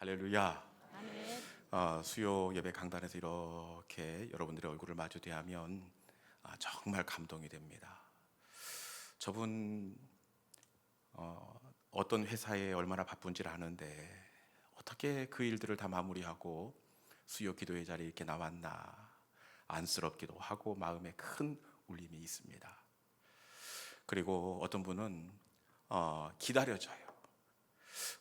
할렐루야. 아멘. 수요 예배 강단에서 이렇게 여러분들의 얼굴을 마주 대하면 정말 감동이 됩니다. 저분 어떤 회사에 얼마나 바쁜지를 아는데 어떻게 그 일들을 다 마무리하고 수요 기도의 자리에 이렇게 나왔나 안쓰럽기도 하고 마음에 큰 울림이 있습니다. 그리고 어떤 분은 기다려져요.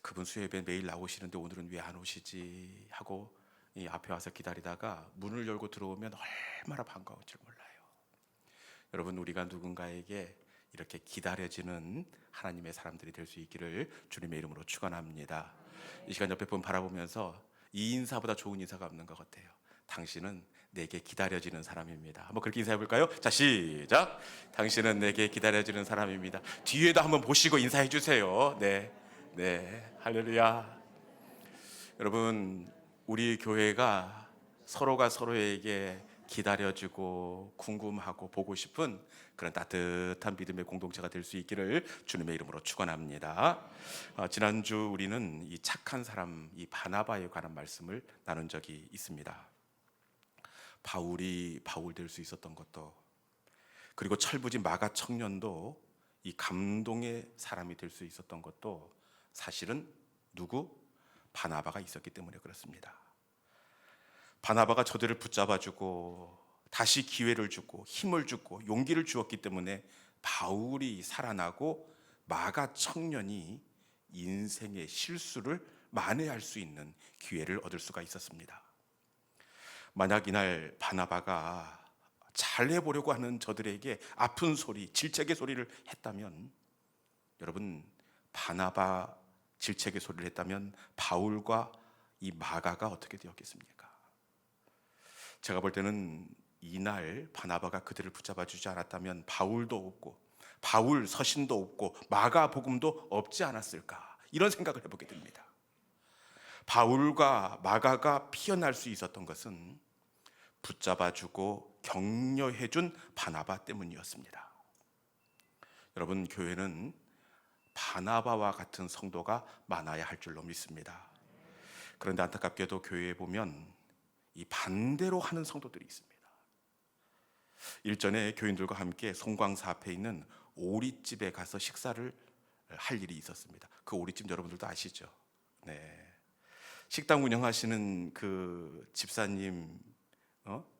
그분 수요 예배 매일 나오시는데 오늘은 왜 안 오시지 하고 이 앞에 와서 기다리다가 문을 열고 들어오면 얼마나 반가운 줄 몰라요. 여러분, 우리가 누군가에게 이렇게 기다려지는 하나님의 사람들이 될 수 있기를 주님의 이름으로 축원합니다. 이 시간 옆에 분 바라보면서 이 인사보다 좋은 인사가 없는 것 같아요. 당신은 내게 기다려지는 사람입니다. 한번 그렇게 인사해 볼까요? 자, 시작. 당신은 내게 기다려지는 사람입니다. 뒤에도 한번 보시고 인사해 주세요. 네, 할렐루야. 여러분, 우리 교회가 서로가 서로에게 기다려주고 궁금하고 보고 싶은 그런 따뜻한 믿음의 공동체가 될 수 있기를 주님의 이름으로 축원합니다. 지난주 우리는 이 착한 사람, 이 바나바에 관한 말씀을 나눈 적이 있습니다. 바울이 바울 될 수 있었던 것도, 그리고 철부지 마가 청년도 이 감동의 사람이 될 수 있었던 것도 사실은 누구? 바나바가 있었기 때문에 그렇습니다. 바나바가 저들을 붙잡아주고 다시 기회를 주고 힘을 주고 용기를 주었기 때문에 바울이 살아나고 마가 청년이 인생의 실수를 만회할 수 있는 기회를 얻을 수가 있었습니다. 만약 이날 바나바가 잘해보려고 하는 저들에게 아픈 소리, 질책의 소리를 했다면, 여러분, 바나바 질책의 소리를 했다면 바울과 이 마가가 어떻게 되었겠습니까? 제가 볼 때는 이날 바나바가 그들을 붙잡아 주지 않았다면 바울도 없고 바울 서신도 없고 마가 복음도 없지 않았을까, 이런 생각을 해보게 됩니다. 바울과 마가가 피어날 수 있었던 것은 붙잡아주고 격려해준 바나바 때문이었습니다. 여러분, 교회는 바나바와 같은 성도가 많아야 할 줄로 믿습니다. 그런데 안타깝게도 교회에 보면 이 반대로 하는 성도들이 있습니다. 일전에 교인들과 함께 송광사 앞에 있는 오리집에 가서 식사를 할 일이 있었습니다. 그 오리집 여러분들도 아시죠? 네. 식당 운영하시는 그 집사님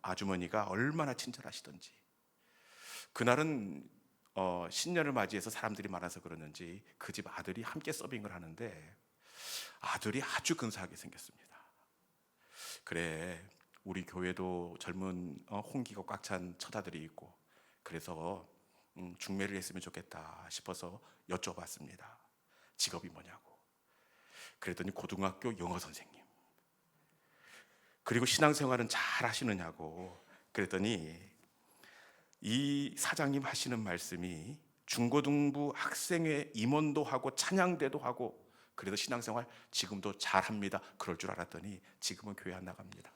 아주머니가 얼마나 친절하시던지, 그날은 신년을 맞이해서 사람들이 많아서 그러는지 그 집 아들이 함께 서빙을 하는데 아들이 아주 근사하게 생겼습니다. 그래, 우리 교회도 젊은 홍기가 꽉 찬 처자들이 있고 그래서 중매를 했으면 좋겠다 싶어서 여쭤봤습니다. 직업이 뭐냐고. 그랬더니 고등학교 영어 선생님. 그리고 신앙생활은 잘 하시느냐고. 그랬더니 이 사장님 하시는 말씀이 중고등부 학생회 임원도 하고 찬양대도 하고 그래도 신앙생활 지금도 잘합니다. 그럴 줄 알았더니 지금은 교회 안 나갑니다.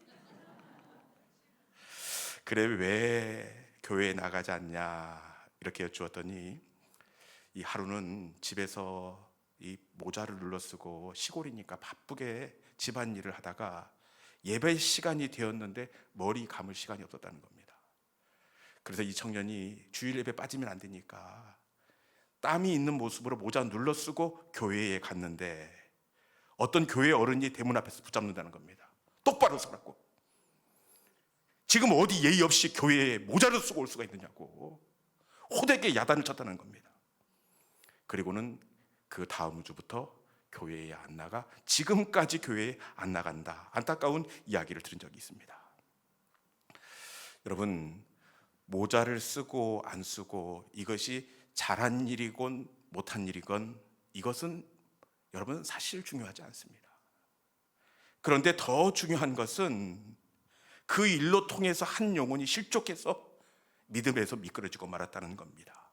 그래, 왜 교회에 나가지 않냐 이렇게 여쭈었더니 이 하루는 집에서 이 모자를 눌러쓰고 시골이니까 바쁘게 집안일을 하다가 예배 시간이 되었는데 머리 감을 시간이 없었다는 겁니다. 그래서 이 청년이 주일 예배 빠지면 안 되니까 땀이 있는 모습으로 모자 눌러쓰고 교회에 갔는데 어떤 교회 어른이 대문 앞에서 붙잡는다는 겁니다. 똑바로 서라고. 지금 어디 예의 없이 교회에 모자를 쓰고 올 수가 있느냐고 호되게 야단을 쳤다는 겁니다. 그리고는 그 다음 주부터 교회에 안 나가 지금까지 교회에 안 나간다, 안타까운 이야기를 들은 적이 있습니다. 여러분, 모자를 쓰고 안 쓰고 이것이 잘한 일이건 못한 일이건 이것은 여러분 사실 중요하지 않습니다. 그런데 더 중요한 것은 그 일로 통해서 한 영혼이 실족해서 믿음에서 미끄러지고 말았다는 겁니다.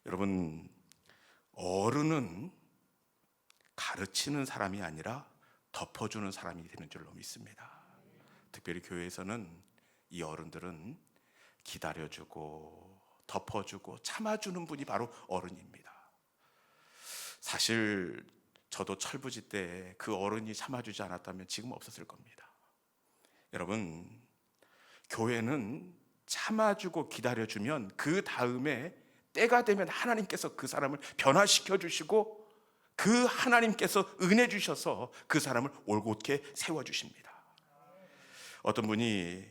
여러분, 어른은 가르치는 사람이 아니라 덮어주는 사람이 되는 줄로 믿습니다. 특별히 교회에서는 이 어른들은 기다려주고 덮어주고 참아주는 분이 바로 어른입니다. 사실 저도 철부지 때 그 어른이 참아주지 않았다면 지금 없었을 겁니다. 여러분, 교회는 참아주고 기다려주면 그 다음에 때가 되면 하나님께서 그 사람을 변화시켜 주시고 그 하나님께서 은혜 주셔서 그 사람을 올곧게 세워주십니다. 어떤 분이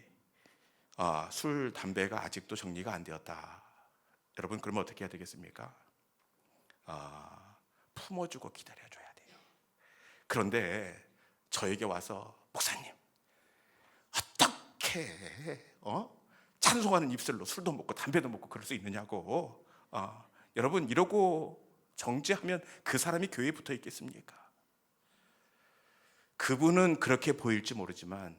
술, 담배가 아직도 정리가 안 되었다. 여러분, 그러면 어떻게 해야 되겠습니까? 품어주고 기다려줘야 돼요. 그런데 저에게 와서 목사님, 어떻게 찬송하는 입술로 술도 먹고 담배도 먹고 그럴 수 있느냐고. 여러분, 이러고 정죄하면 그 사람이 교회에 붙어 있겠습니까? 그분은 그렇게 보일지 모르지만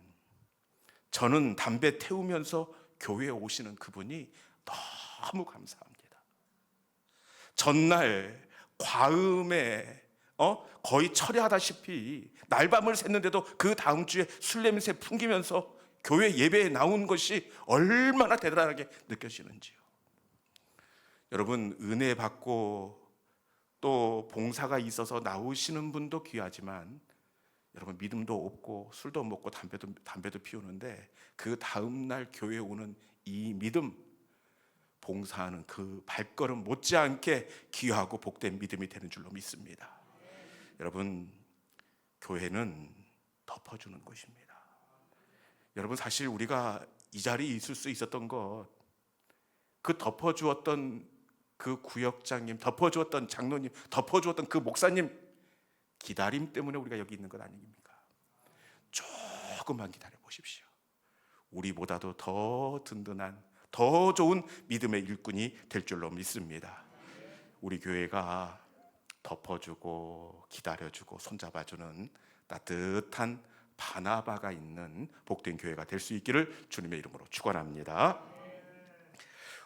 저는 담배 태우면서 교회에 오시는 그분이 너무 감사합니다. 전날 과음에 거의 철회하다시피 날밤을 샜는데도 그 다음 주에 술 냄새 풍기면서 교회 예배에 나온 것이 얼마나 대단하게 느껴지는지요. 여러분, 은혜 받고 또 봉사가 있어서 나오시는 분도 귀하지만 여러분, 믿음도 없고 술도 먹고 담배도 피우는데 그 다음날 교회에 오는 이 믿음, 봉사하는 그 발걸음 못지않게 귀하고 복된 믿음이 되는 줄로 믿습니다. 여러분, 교회는 덮어주는 곳입니다. 여러분, 사실 우리가 이 자리에 있을 수 있었던 것, 그 덮어주었던 그 구역장님, 덮어주었던 장로님, 덮어주었던 그 목사님 기다림 때문에 우리가 여기 있는 것 아닙니까? 조금만 기다려 보십시오. 우리보다도 더 든든한, 더 좋은 믿음의 일꾼이 될 줄로 믿습니다. 우리 교회가 덮어주고 기다려주고 손잡아주는 따뜻한 바나바가 있는 복된 교회가 될 수 있기를 주님의 이름으로 축원합니다.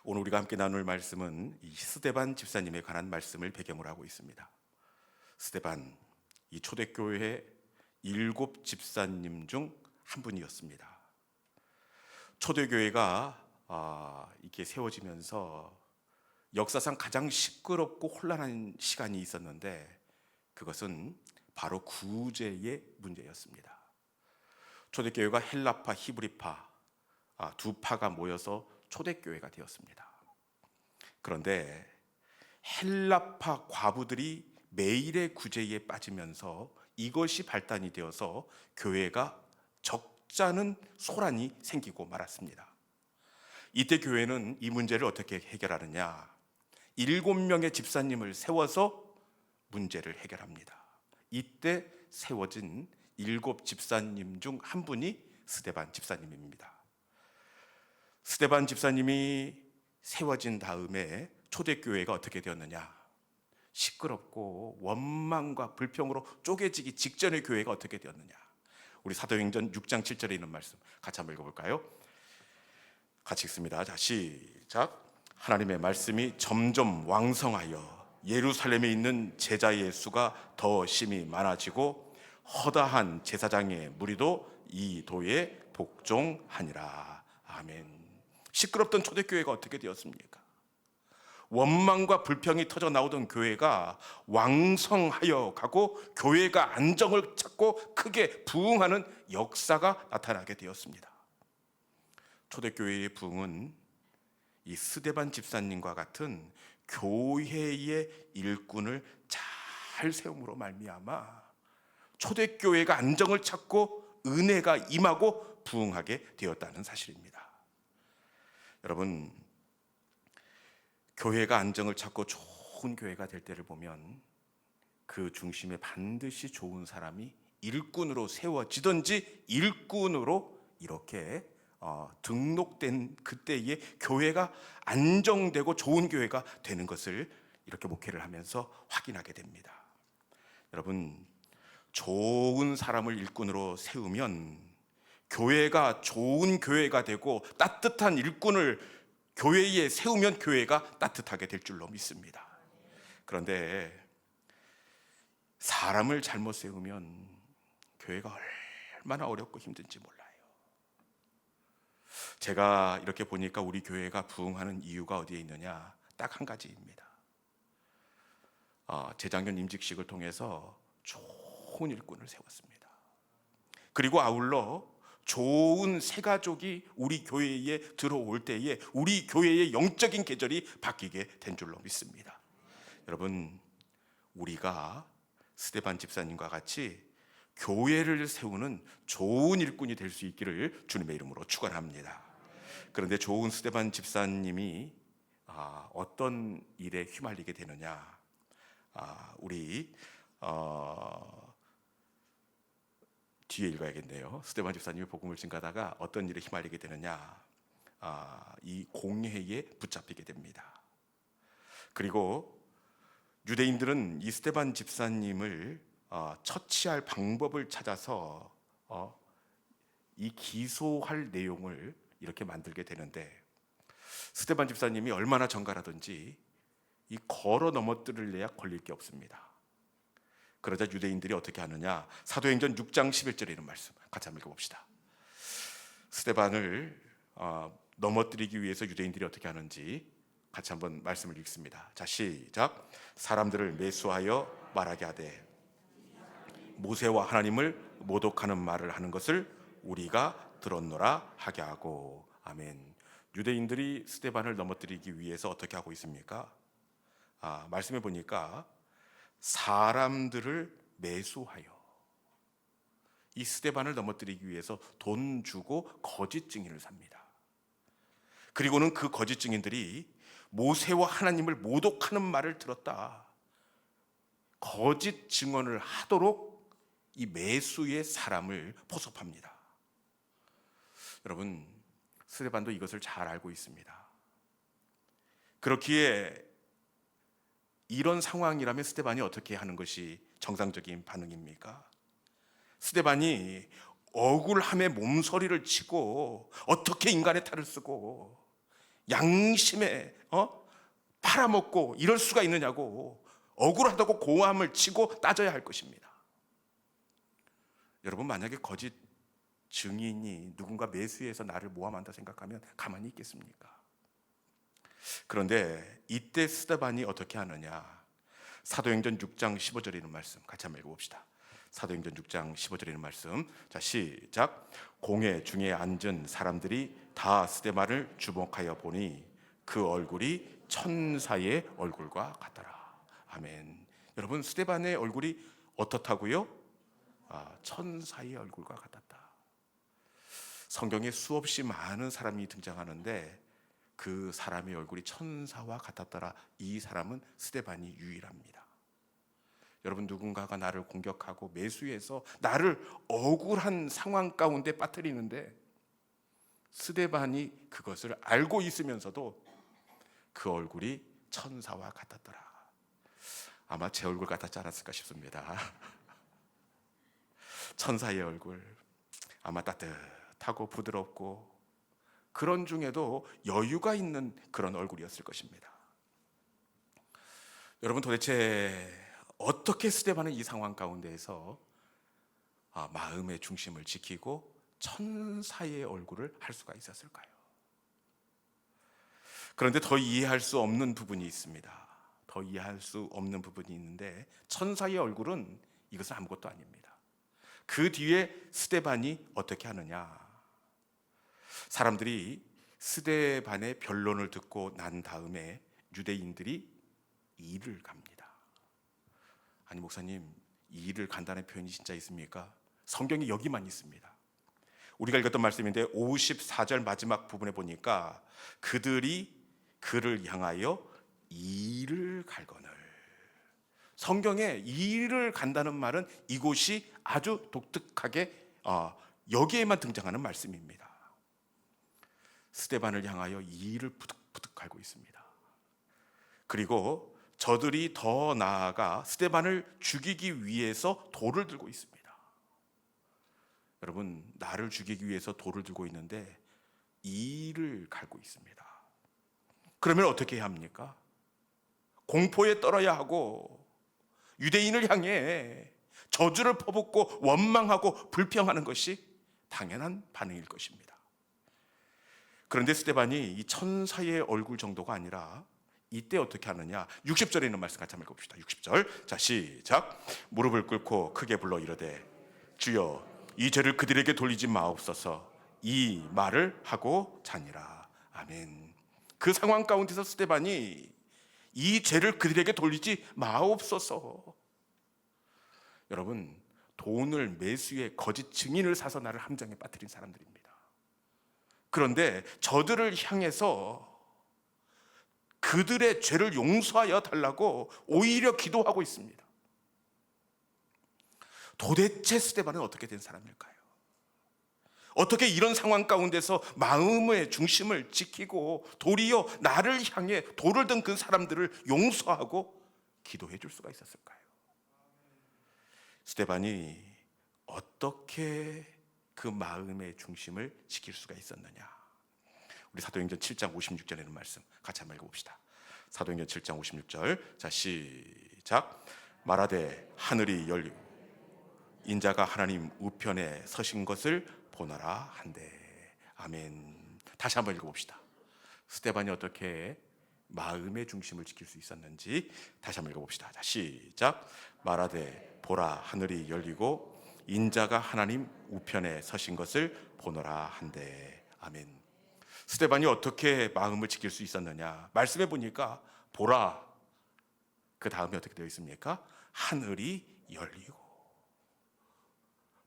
오늘 우리가 함께 나눌 말씀은 이 스데반 집사님에 관한 말씀을 배경으로 하고 있습니다. 스데반, 이 초대교회의 7 집사님 중 한 분이었습니다. 초대교회가 이렇게 세워지면서 역사상 가장 시끄럽고 혼란한 시간이 있었는데 그것은 바로 구제의 문제였습니다. 초대교회가 헬라파, 히브리파 두 파가 모여서 초대교회가 되었습니다. 그런데 헬라파 과부들이 매일의 구제에 빠지면서 이것이 발단이 되어서 교회가 적잖은 소란이 생기고 말았습니다. 이때 교회는 이 문제를 어떻게 해결하느냐? 7명의 집사님을 세워서 문제를 해결합니다. 이때 세워진 7 집사님 중 한 분이 스데반 집사님입니다. 스데반 집사님이 세워진 다음에 초대교회가 어떻게 되었느냐? 시끄럽고 원망과 불평으로 쪼개지기 직전의 교회가 어떻게 되었느냐? 우리 사도행전 6장 7절에 있는 말씀 같이 한번 읽어볼까요? 같이 읽습니다. 자, 시작. 하나님의 말씀이 점점 왕성하여 예루살렘에 있는 제자의 수가 더 심히 많아지고 허다한 제사장의 무리도 이 도에 복종하니라. 아멘. 시끄럽던 초대교회가 어떻게 되었습니까? 원망과 불평이 터져 나오던 교회가 왕성하여 가고 교회가 안정을 찾고 크게 부흥하는 역사가 나타나게 되었습니다. 초대교회의 부흥은 이 스데반 집사님과 같은 교회의 일꾼을 잘 세움으로 말미암아 초대교회가 안정을 찾고 은혜가 임하고 부흥하게 되었다는 사실입니다. 여러분, 교회가 안정을 찾고 좋은 교회가 될 때를 보면 그 중심에 반드시 좋은 사람이 일꾼으로 세워지든지 일꾼으로 이렇게 등록된 그때에 교회가 안정되고 좋은 교회가 되는 것을 이렇게 목회를 하면서 확인하게 됩니다. 여러분, 좋은 사람을 일꾼으로 세우면 교회가 좋은 교회가 되고 따뜻한 일꾼을 교회에 세우면 교회가 따뜻하게 될 줄로 믿습니다. 그런데 사람을 잘못 세우면 교회가 얼마나 어렵고 힘든지 몰라요. 제가 이렇게 보니까 우리 교회가 부흥하는 이유가 어디에 있느냐? 딱 한 가지입니다. 재작년 임직식을 통해서 좋은 일꾼을 세웠습니다. 그리고 아울러 좋은 새 가족이 우리 교회에 들어올 때에 우리 교회의 영적인 계절이 바뀌게 된 줄로 믿습니다. 여러분, 우리가 스데반 집사님과 같이 교회를 세우는 좋은 일꾼이 될 수 있기를 주님의 이름으로 축원합니다. 그런데 좋은 스데반 집사님이 어떤 일에 휘말리게 되느냐? 우리 뒤에 읽어야겠네요. 스데반 집사님이 복음을 증가하다가 어떤 일에 휘말리게 되느냐? 이 공회에 붙잡히게 됩니다. 그리고 유대인들은 이 스데반 집사님을 처치할 방법을 찾아서 이 기소할 내용을 이렇게 만들게 되는데, 스데반 집사님이 얼마나 정갈하든지 이 걸어 넘어뜨릴래야 걸릴 게 없습니다. 그러자 유대인들이 어떻게 하느냐? 사도행전 6장 11절에 있는 말씀 같이 한번 읽어봅시다. 스데반을 넘어뜨리기 위해서 유대인들이 어떻게 하는지 같이 한번 말씀을 읽습니다. 자, 시작. 사람들을 매수하여 말하게 하되 모세와 하나님을 모독하는 말을 하는 것을 우리가 들었노라 하게 하고. 아멘. 유대인들이 스데반을 넘어뜨리기 위해서 어떻게 하고 있습니까? 말씀해 보니까 사람들을 매수하여 이 스데반을 넘어뜨리기 위해서 돈 주고 거짓 증인을 삽니다. 그리고는 그 거짓 증인들이 모세와 하나님을 모독하는 말을 들었다, 거짓 증언을 하도록 이 매수의 사람을 포섭합니다. 여러분, 스데반도 이것을 잘 알고 있습니다. 그렇기에 이런 상황이라면 스데반이 어떻게 하는 것이 정상적인 반응입니까? 스데반이 억울함에 몸서리를 치고 어떻게 인간의 탈을 쓰고 양심에 팔아먹고 이럴 수가 있느냐고 억울하다고 고함을 치고 따져야 할 것입니다. 여러분, 만약에 거짓 증인이 누군가 매수해서 나를 모함한다 생각하면 가만히 있겠습니까? 그런데 이때 스데반이 어떻게 하느냐? 사도행전 6장 15절에 있는 말씀 같이 한번 읽어봅시다. 사도행전 6장 15절에 있는 말씀. 자, 시작. 공회 중에 앉은 사람들이 다 스데반을 주목하여 보니 그 얼굴이 천사의 얼굴과 같더라. 아멘. 여러분, 스데반의 얼굴이 어떻다고요? 천사의 얼굴과 같았다. 성경에 수없이 많은 사람이 등장하는데 그 사람의 얼굴이 천사와 같았더라. 이 사람은 스데반이 유일합니다. 여러분, 누군가가 나를 공격하고 매수해서 나를 억울한 상황 가운데 빠뜨리는데 스데반이 그것을 알고 있으면서도 그 얼굴이 천사와 같았더라. 아마 제 얼굴 같았지 않았을까 싶습니다. 천사의 얼굴, 아마 따뜻하고 부드럽고 그런 중에도 여유가 있는 그런 얼굴이었을 것입니다. 여러분, 도대체 어떻게 스데반은 이 상황 가운데에서 마음의 중심을 지키고 천사의 얼굴을 할 수가 있었을까요? 그런데 더 이해할 수 없는 부분이 있습니다. 더 이해할 수 없는 부분이 있는데, 천사의 얼굴은 이것은 아무것도 아닙니다. 그 뒤에 스데반이 어떻게 하느냐? 사람들이 스데반의 변론을 듣고 난 다음에 유대인들이 일을 갑니다. 아니, 목사님, 일을 간다는 표현이 진짜 있습니까? 성경이 여기만 있습니다. 우리가 읽었던 말씀인데 54절 마지막 부분에 보니까 그들이 그를 향하여 일을 갈거늘. 성경에 일을 간다는 말은 이곳이 아주 독특하게 여기에만 등장하는 말씀입니다. 스데반을 향하여 이를 부득부득 갈고 있습니다. 그리고 저들이 더 나아가 스데반을 죽이기 위해서 돌을 들고 있습니다. 여러분, 나를 죽이기 위해서 돌을 들고 있는데 이를 갈고 있습니다. 그러면 어떻게 해야 합니까? 공포에 떨어야 하고 유대인을 향해 저주를 퍼붓고 원망하고 불평하는 것이 당연한 반응일 것입니다. 그런데 스데반이 이 천사의 얼굴 정도가 아니라 이때 어떻게 하느냐? 60절에 있는 말씀 같이 한번 읽어봅시다. 60절. 자, 시작. 무릎을 꿇고 크게 불러 이르되 주여 이 죄를 그들에게 돌리지 마옵소서. 이 말을 하고 자니라. 아멘. 그 상황 가운데서 스데반이 이 죄를 그들에게 돌리지 마옵소서. 여러분, 돈을 매수해 거짓 증인을 사서 나를 함정에 빠뜨린 사람들입니다. 그런데 저들을 향해서 그들의 죄를 용서하여 달라고 오히려 기도하고 있습니다. 도대체 스데반은 어떻게 된 사람일까요? 어떻게 이런 상황 가운데서 마음의 중심을 지키고 도리어 나를 향해 돌을 든 그 사람들을 용서하고 기도해 줄 수가 있었을까요? 스데반이 어떻게 그 마음의 중심을 지킬 수가 있었느냐? 우리 사도행전 7장 56절에 있는 말씀 같이 한번 읽어봅시다. 사도행전 7장 56절. 자, 시작. 말하되 하늘이 열리고 인자가 하나님 우편에 서신 것을 보너라 한대. 아멘. 다시 한번 읽어봅시다. 스데반이 어떻게 마음의 중심을 지킬 수 있었는지 다시 한번 읽어봅시다. 자, 시작. 말하되 보라 하늘이 열리고 인자가 하나님 우편에 서신 것을 보너라 한대. 아멘. 스데반이 어떻게 마음을 지킬 수 있었느냐? 말씀해 보니까 보라, 그 다음에 어떻게 되어 있습니까? 하늘이 열리고.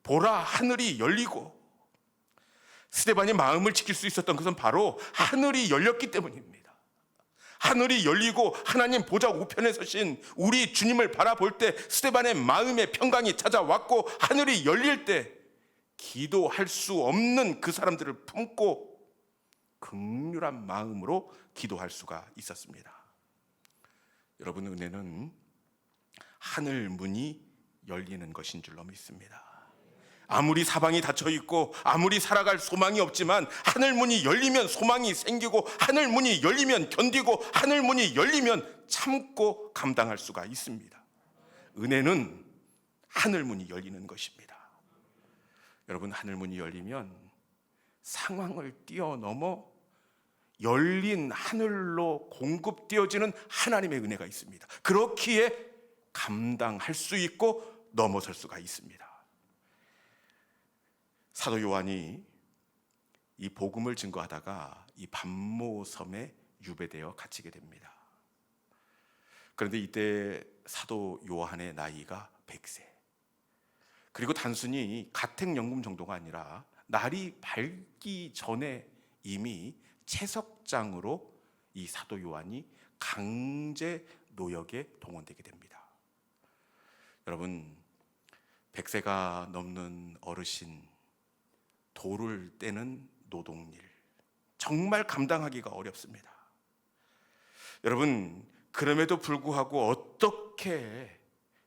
보라, 하늘이 열리고. 스데반이 마음을 지킬 수 있었던 것은 바로 하늘이 열렸기 때문입니다. 하늘이 열리고 하나님 보좌 우편에 서신 우리 주님을 바라볼 때 스데반의 마음에 평강이 찾아왔고, 하늘이 열릴 때 기도할 수 없는 그 사람들을 품고 긍휼한 마음으로 기도할 수가 있었습니다. 여러분, 은혜는 하늘 문이 열리는 것인 줄로 믿습니다. 아무리 사방이 닫혀 있고 아무리 살아갈 소망이 없지만 하늘 문이 열리면 소망이 생기고, 하늘 문이 열리면 견디고, 하늘 문이 열리면 참고 감당할 수가 있습니다. 은혜는 하늘 문이 열리는 것입니다. 여러분, 하늘 문이 열리면 상황을 뛰어넘어 열린 하늘로 공급되어지는 하나님의 은혜가 있습니다. 그렇기에 감당할 수 있고 넘어설 수가 있습니다. 사도 요한이 이 복음을 증거하다가 이 반모섬에 유배되어 갇히게 됩니다. 그런데 이때 사도 요한의 나이가 100세. 그리고 단순히 가택연금 정도가 아니라 날이 밝기 전에 이미 채석장으로 이 사도 요한이 강제 노역에 동원되게 됩니다. 여러분, 100세가 넘는 어르신, 돌을 떼는 노동일, 정말 감당하기가 어렵습니다. 여러분, 그럼에도 불구하고 어떻게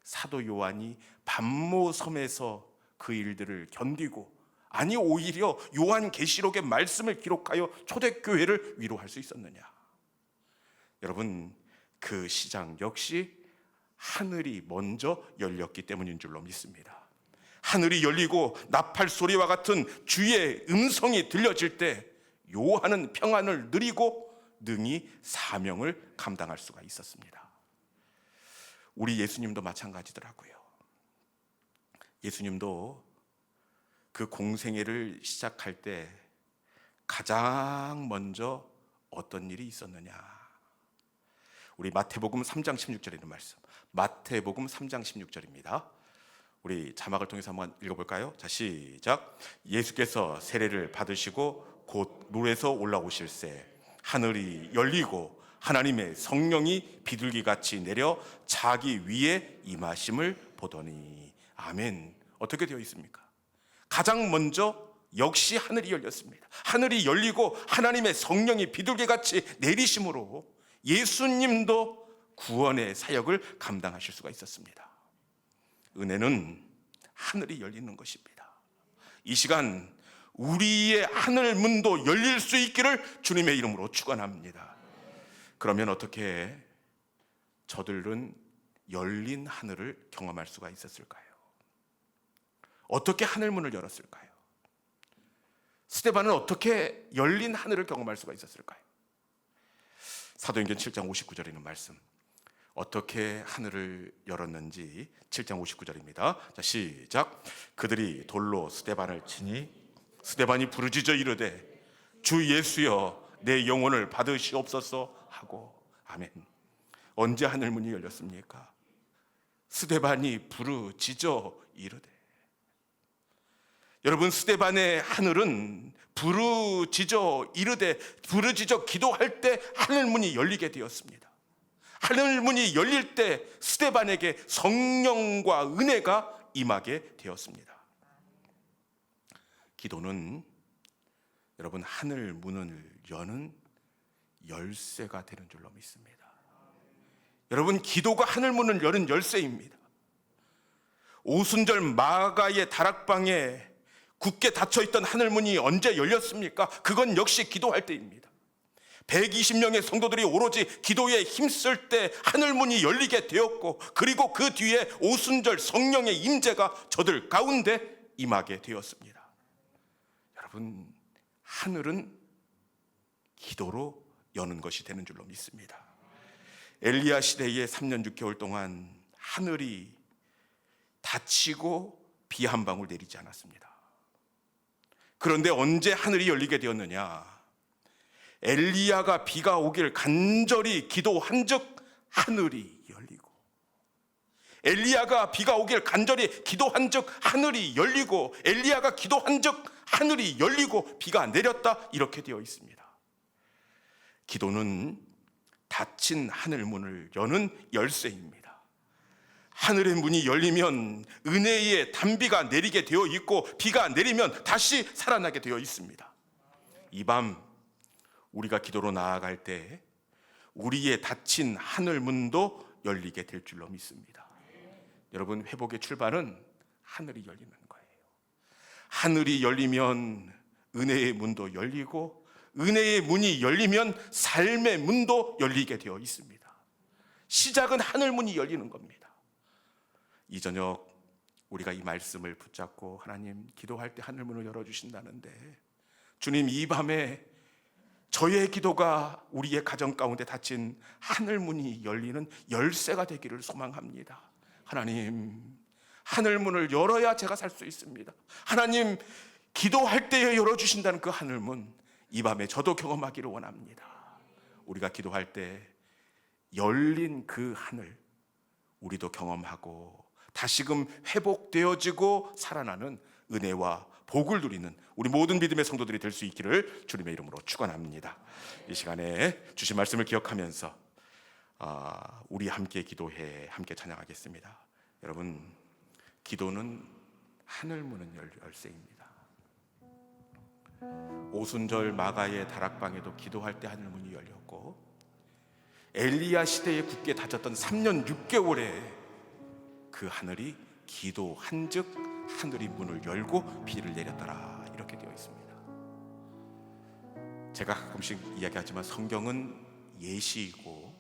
사도 요한이 반모섬에서 그 일들을 견디고, 아니 오히려 요한계시록의 말씀을 기록하여 초대교회를 위로할 수 있었느냐? 여러분, 그 시장 역시 하늘이 먼저 열렸기 때문인 줄로 믿습니다. 하늘이 열리고 나팔 소리와 같은 주의 음성이 들려질 때 요한은 평안을 누리고 능히 사명을 감당할 수가 있었습니다. 우리 예수님도 마찬가지더라고요. 예수님도 그 공생애를 시작할 때 가장 먼저 어떤 일이 있었느냐? 우리 마태복음 3장 16절에 있는 말씀, 마태복음 3장 16절입니다. 우리 자막을 통해서 한번 읽어볼까요? 자, 시작. 예수께서 세례를 받으시고 곧 물에서 올라오실새 하늘이 열리고 하나님의 성령이 비둘기같이 내려 자기 위에 임하심을 보더니. 아멘. 어떻게 되어 있습니까? 가장 먼저 역시 하늘이 열렸습니다. 하늘이 열리고 하나님의 성령이 비둘기같이 내리심으로 예수님도 구원의 사역을 감당하실 수가 있었습니다. 은혜는 하늘이 열리는 것입니다. 이 시간 우리의 하늘 문도 열릴 수 있기를 주님의 이름으로 축원합니다. 그러면 어떻게 저들은 열린 하늘을 경험할 수가 있었을까요? 어떻게 하늘 문을 열었을까요? 스데반은 어떻게 열린 하늘을 경험할 수가 있었을까요? 사도행전 7장 59절에 있는 말씀, 어떻게 하늘을 열었는지 7장 59절입니다. 자, 시작. 그들이 돌로 스데반을 치니 스데반이 부르짖어 이르되 주 예수여 내 영혼을 받으시옵소서 하고. 아멘. 언제 하늘 문이 열렸습니까? 스데반이 부르짖어 이르되. 여러분, 스데반의 하늘은 부르짖어 이르되, 부르짖어 기도할 때 하늘 문이 열리게 되었습니다. 하늘 문이 열릴 때 스데반에게 성령과 은혜가 임하게 되었습니다. 기도는 여러분 하늘 문을 여는 열쇠가 되는 줄로 믿습니다. 여러분, 기도가 하늘 문을 여는 열쇠입니다. 오순절 마가의 다락방에 굳게 닫혀있던 하늘 문이 언제 열렸습니까? 그건 역시 기도할 때입니다. 120명의 성도들이 오로지 기도에 힘쓸 때 하늘 문이 열리게 되었고, 그리고 그 뒤에 오순절 성령의 임재가 저들 가운데 임하게 되었습니다. 여러분, 하늘은 기도로 여는 것이 되는 줄로 믿습니다. 엘리야 시대의 3년 6개월 동안 하늘이 닫히고 비 한 방울 내리지 않았습니다. 그런데 언제 하늘이 열리게 되었느냐? 엘리야가 비가 오길 간절히 기도한 즉 하늘이 열리고, 엘리야가 비가 오길 간절히 기도한 즉 하늘이 열리고, 엘리야가 기도한 즉 하늘이 열리고 비가 내렸다, 이렇게 되어 있습니다. 기도는 닫힌 하늘 문을 여는 열쇠입니다. 하늘의 문이 열리면 은혜의 단비가 내리게 되어 있고, 비가 내리면 다시 살아나게 되어 있습니다. 이 밤 우리가 기도로 나아갈 때 우리의 닫힌 하늘 문도 열리게 될 줄로 믿습니다. 여러분, 회복의 출발은 하늘이 열리는 거예요. 하늘이 열리면 은혜의 문도 열리고, 은혜의 문이 열리면 삶의 문도 열리게 되어 있습니다. 시작은 하늘 문이 열리는 겁니다. 이 저녁 우리가 이 말씀을 붙잡고 하나님, 기도할 때 하늘 문을 열어주신다는데, 주님, 이 밤에 저의 기도가 우리의 가정 가운데 닫힌 하늘 문이 열리는 열쇠가 되기를 소망합니다. 하나님, 하늘 문을 열어야 제가 살 수 있습니다. 하나님, 기도할 때에 열어주신다는 그 하늘 문, 이 밤에 저도 경험하기를 원합니다. 우리가 기도할 때 열린 그 하늘 우리도 경험하고 다시금 회복되어지고 살아나는 은혜와 복을 누리는 우리 모든 믿음의 성도들이 될 수 있기를 주님의 이름으로 축원합니다. 이 시간에 주신 말씀을 기억하면서 우리 함께 기도해 함께 찬양하겠습니다. 여러분, 기도는 하늘 문은 열쇠입니다. 오순절 마가의 다락방에도 기도할 때 하늘 문이 열렸고, 엘리야 시대에 굳게 닫혔던 3년 6개월에 그 하늘이 기도한 즉 하늘이 문을 열고 비를 내렸더라, 이렇게 되어 있습니다. 제가 가끔씩 이야기하지만 성경은 예시이고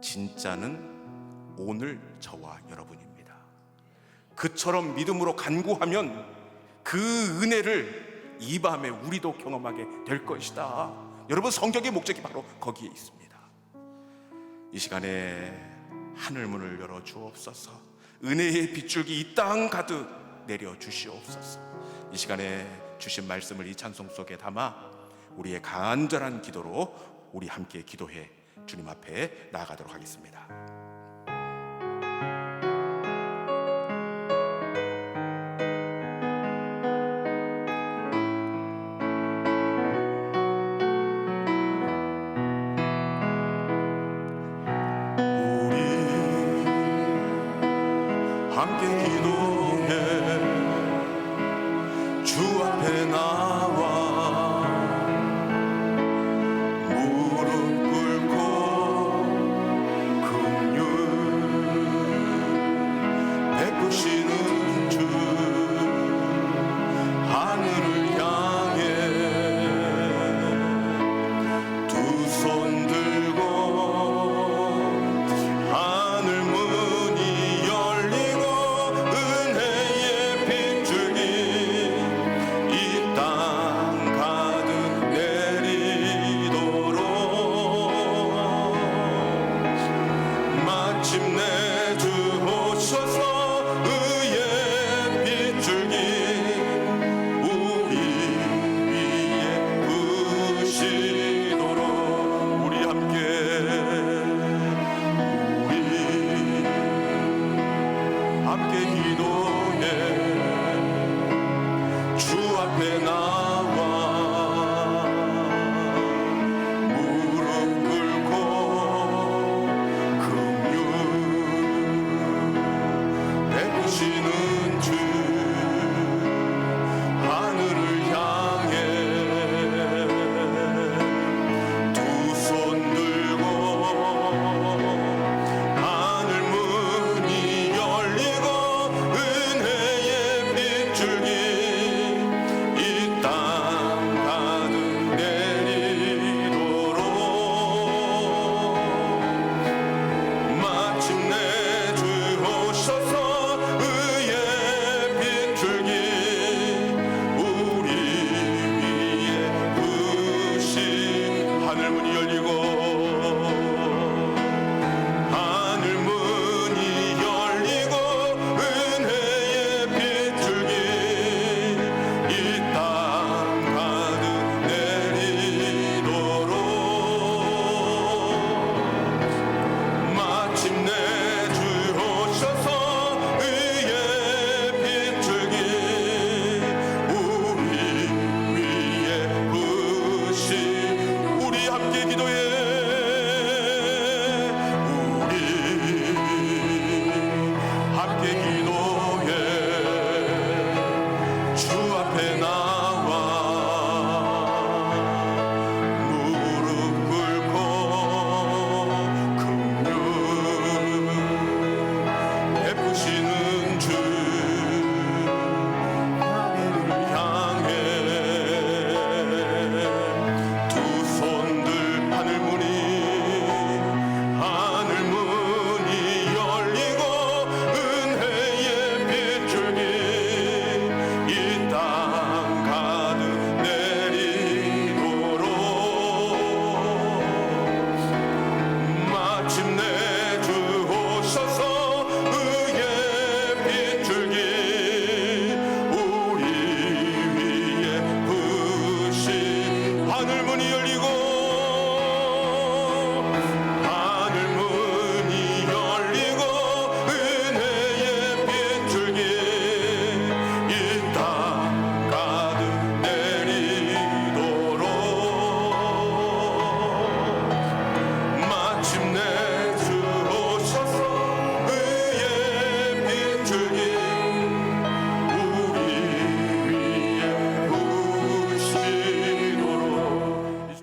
진짜는 오늘 저와 여러분입니다. 그처럼 믿음으로 간구하면 그 은혜를 이 밤에 우리도 경험하게 될 것이다. 여러분, 성경의 목적이 바로 거기에 있습니다. 이 시간에 하늘문을 열어 주옵소서. 은혜의 빗줄기 이 땅 가득 내려 주시옵소서. 이 시간에 주신 말씀을 이 찬송 속에 담아 우리의 간절한 기도로 우리 함께 기도해 주님 앞에 나아가도록 하겠습니다. 함께 기도